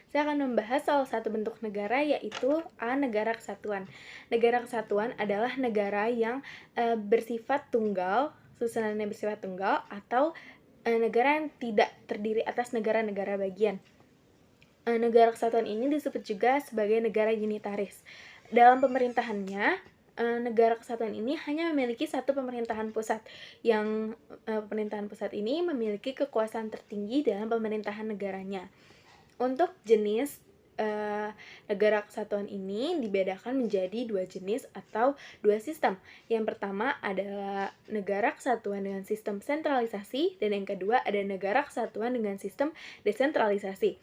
Saya akan membahas salah satu bentuk negara, yaitu negara kesatuan. Negara kesatuan adalah negara yang bersifat tunggal, susunannya bersifat tunggal, atau negara yang tidak terdiri atas negara-negara bagian. Negara kesatuan ini disebut juga sebagai negara unitaris. Dalam pemerintahannya, negara kesatuan ini hanya memiliki satu pemerintahan pusat, yang pemerintahan pusat ini memiliki kekuasaan tertinggi dalam pemerintahan negaranya. Untuk jenis negara kesatuan ini dibedakan menjadi dua jenis atau dua sistem. Yang pertama adalah negara kesatuan dengan sistem sentralisasi, dan yang kedua ada negara kesatuan dengan sistem desentralisasi.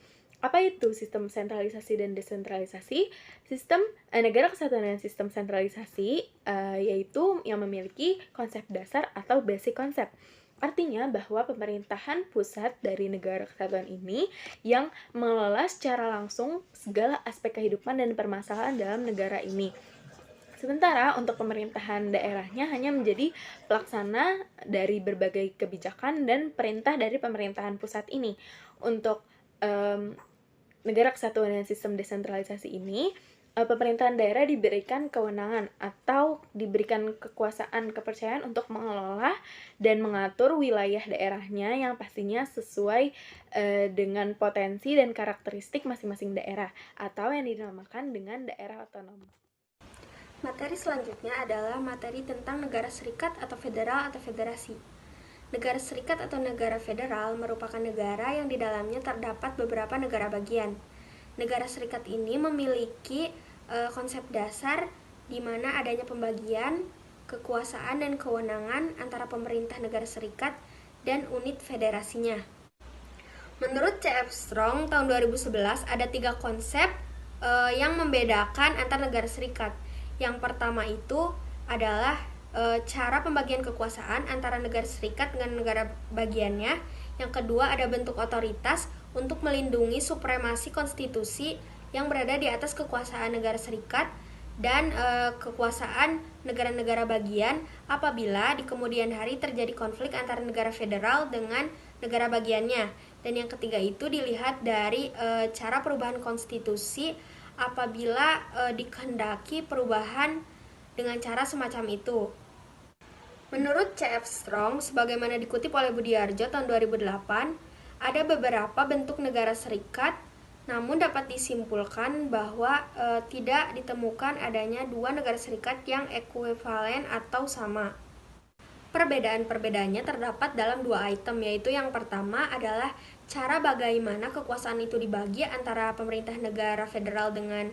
Apa itu sistem sentralisasi dan desentralisasi? Sistem negara kesatuan dengan sistem sentralisasi yaitu yang memiliki konsep dasar atau basic concept. Artinya bahwa pemerintahan pusat dari negara kesatuan ini yang mengelola secara langsung segala aspek kehidupan dan permasalahan dalam negara ini. Sementara untuk pemerintahan daerahnya hanya menjadi pelaksana dari berbagai kebijakan dan perintah dari pemerintahan pusat ini. Untuk negara kesatuan dan sistem desentralisasi ini, pemerintahan daerah diberikan kewenangan atau diberikan kekuasaan kepercayaan untuk mengelola dan mengatur wilayah daerahnya yang pastinya sesuai dengan potensi dan karakteristik masing-masing daerah, atau yang dinamakan dengan daerah otonom. Materi selanjutnya adalah materi tentang negara serikat atau federal atau federasi. Negara serikat atau negara federal merupakan negara yang di dalamnya terdapat beberapa negara bagian. Negara serikat ini memiliki konsep dasar di mana adanya pembagian kekuasaan dan kewenangan antara pemerintah negara serikat dan unit federasinya. Menurut C.F. Strong tahun 2011 ada 3 konsep yang membedakan antar negara serikat. Yang pertama itu adalah cara pembagian kekuasaan antara negara serikat dengan negara bagiannya. Yang kedua ada bentuk otoritas untuk melindungi supremasi konstitusi yang berada di atas kekuasaan negara serikat dan kekuasaan negara-negara bagian apabila di kemudian hari terjadi konflik antara negara federal dengan negara bagiannya. Dan yang ketiga itu dilihat dari cara perubahan konstitusi apabila dikehendaki perubahan dengan cara semacam itu. Menurut C.F. Strong, sebagaimana dikutip oleh Budiarjo tahun 2008, ada beberapa bentuk negara serikat, namun dapat disimpulkan bahwa tidak ditemukan adanya dua negara serikat yang ekuivalen atau sama. Perbedaan-perbedaannya terdapat dalam dua item, yaitu yang pertama adalah cara bagaimana kekuasaan itu dibagi antara pemerintah negara federal dengan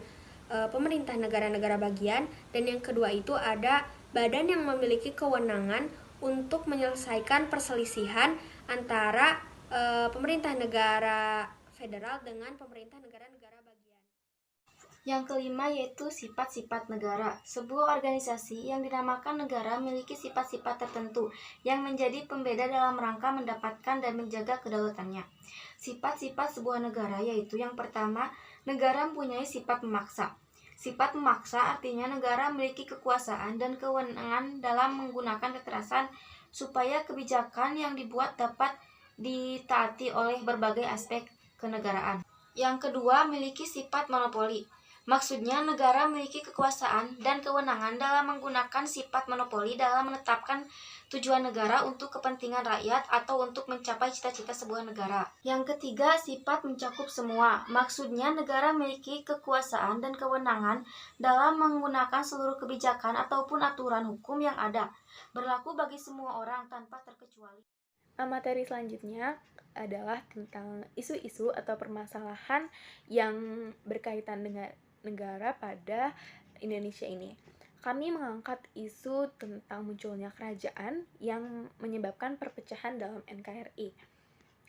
pemerintah negara-negara bagian, dan yang kedua itu ada badan yang memiliki kewenangan untuk menyelesaikan perselisihan antara pemerintah negara federal dengan pemerintah negara-negara bagian. Yang kelima yaitu sifat-sifat negara. Sebuah organisasi yang dinamakan negara memiliki sifat-sifat tertentu yang menjadi pembeda dalam rangka mendapatkan dan menjaga kedaulatannya. Sifat-sifat sebuah negara yaitu yang pertama, negara mempunyai sifat memaksa. Sifat memaksa artinya negara memiliki kekuasaan dan kewenangan dalam menggunakan kekerasan supaya kebijakan yang dibuat dapat ditaati oleh berbagai aspek kenegaraan. Yang kedua, memiliki sifat monopoli. Maksudnya, negara memiliki kekuasaan dan kewenangan dalam menggunakan sifat monopoli dalam menetapkan tujuan negara untuk kepentingan rakyat atau untuk mencapai cita-cita sebuah negara. Yang ketiga, sifat mencakup semua. Maksudnya, negara memiliki kekuasaan dan kewenangan dalam menggunakan seluruh kebijakan ataupun aturan hukum yang ada, berlaku bagi semua orang tanpa terkecuali. Materi selanjutnya adalah tentang isu-isu atau permasalahan yang berkaitan dengan negara pada Indonesia ini. Kami mengangkat isu tentang munculnya kerajaan yang menyebabkan perpecahan dalam NKRI.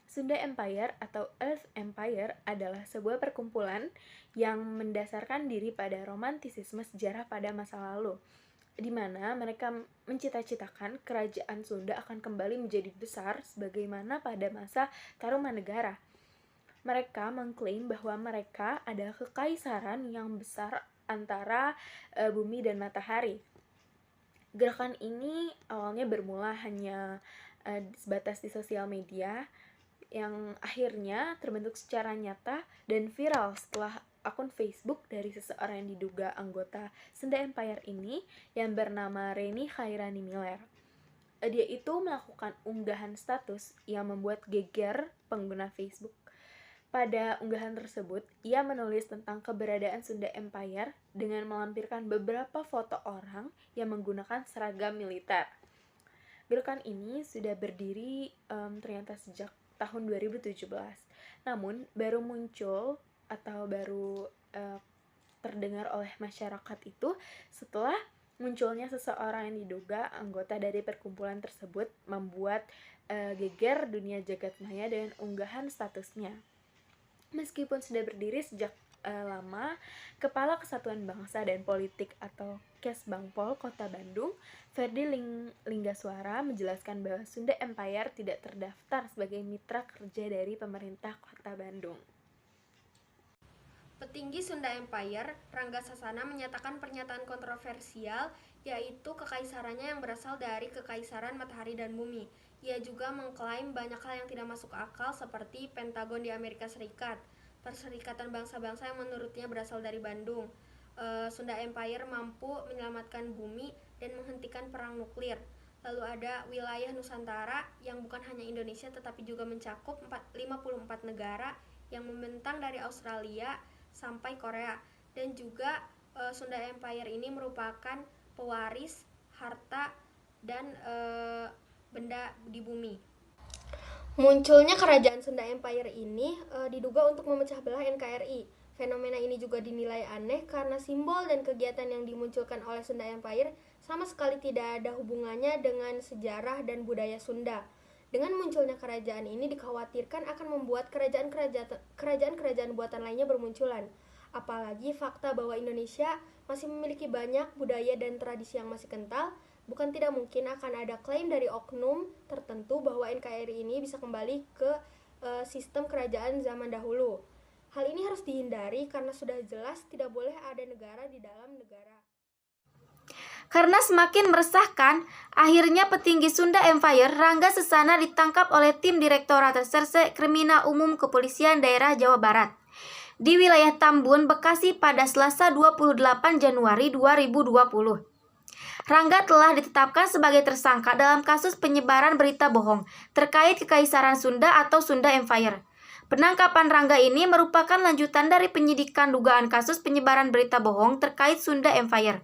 Sunda Empire atau Earth Empire adalah sebuah perkumpulan yang mendasarkan diri pada romantisisme sejarah pada masa lalu, di mana mereka mencita-citakan kerajaan Sunda akan kembali menjadi besar sebagaimana pada masa Tarumanegara. Mereka mengklaim bahwa mereka adalah kekaisaran yang besar antara bumi dan matahari. Gerakan ini awalnya bermula hanya sebatas di sosial media, yang akhirnya terbentuk secara nyata dan viral setelah akun Facebook dari seseorang yang diduga anggota Sunda Empire ini yang bernama Reni Khairani Miller. Dia itu melakukan unggahan status yang membuat geger pengguna Facebook. Pada unggahan tersebut, ia menulis tentang keberadaan Sunda Empire dengan melampirkan beberapa foto orang yang menggunakan seragam militer. Gerakan ini sudah berdiri ternyata sejak tahun 2017. Namun baru muncul atau baru terdengar oleh masyarakat itu setelah munculnya seseorang yang diduga anggota dari perkumpulan tersebut membuat geger dunia jagat maya dengan unggahan statusnya. Meskipun sudah berdiri sejak lama, Kepala Kesatuan Bangsa dan Politik atau Kesbangpol Kota Bandung, Ferdi Linggaswara menjelaskan bahwa Sunda Empire tidak terdaftar sebagai mitra kerja dari pemerintah Kota Bandung. Petinggi Sunda Empire, Rangga Sasana menyatakan pernyataan kontroversial, yaitu kekaisarannya yang berasal dari Kekaisaran Matahari dan Bumi. Ia juga mengklaim banyak hal yang tidak masuk akal seperti Pentagon di Amerika Serikat, Perserikatan Bangsa-Bangsa yang menurutnya berasal dari Bandung. Sunda Empire mampu menyelamatkan bumi dan menghentikan perang nuklir. Lalu ada wilayah Nusantara yang bukan hanya Indonesia tetapi juga mencakup 54 negara yang membentang dari Australia sampai Korea. Dan juga Sunda Empire ini merupakan pewaris harta dan benda di bumi. Munculnya kerajaan Sunda Empire ini diduga untuk memecah belah NKRI. Fenomena ini juga dinilai aneh karena simbol dan kegiatan yang dimunculkan oleh Sunda Empire sama sekali tidak ada hubungannya dengan sejarah dan budaya Sunda. Dengan munculnya kerajaan ini dikhawatirkan akan membuat kerajaan-kerajaan buatan lainnya bermunculan. Apalagi fakta bahwa Indonesia masih memiliki banyak budaya dan tradisi yang masih kental, bukan tidak mungkin akan ada klaim dari oknum tertentu bahwa NKRI ini bisa kembali ke sistem kerajaan zaman dahulu. Hal ini harus dihindari karena sudah jelas tidak boleh ada negara di dalam negara. Karena semakin meresahkan, akhirnya petinggi Sunda Empire Rangga Sasana ditangkap oleh tim Direktorat Reserse Kriminal Umum Kepolisian Daerah Jawa Barat di wilayah Tambun, Bekasi pada Selasa 28 Januari 2020. Rangga telah ditetapkan sebagai tersangka dalam kasus penyebaran berita bohong terkait Kekaisaran Sunda atau Sunda Empire. Penangkapan Rangga ini merupakan lanjutan dari penyidikan dugaan kasus penyebaran berita bohong terkait Sunda Empire.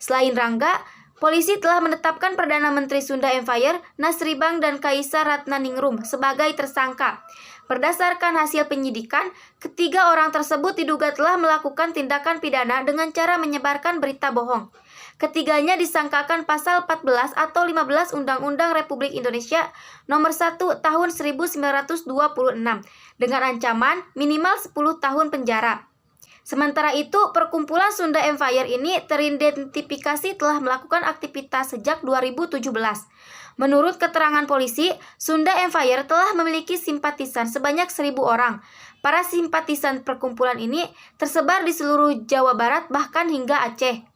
Selain Rangga, polisi telah menetapkan Perdana Menteri Sunda Empire, Nasribang dan Kaisar Ratnaningrum sebagai tersangka. Berdasarkan hasil penyidikan, ketiga orang tersebut diduga telah melakukan tindakan pidana dengan cara menyebarkan berita bohong. Ketiganya disangkakan pasal 14 atau 15 Undang-Undang Republik Indonesia Nomor 1 Tahun 1926 dengan ancaman minimal 10 tahun penjara. Sementara itu, perkumpulan Sunda Empire ini teridentifikasi telah melakukan aktivitas sejak 2017. Menurut keterangan polisi, Sunda Empire telah memiliki simpatisan sebanyak 1.000 orang. Para simpatisan perkumpulan ini tersebar di seluruh Jawa Barat bahkan hingga Aceh.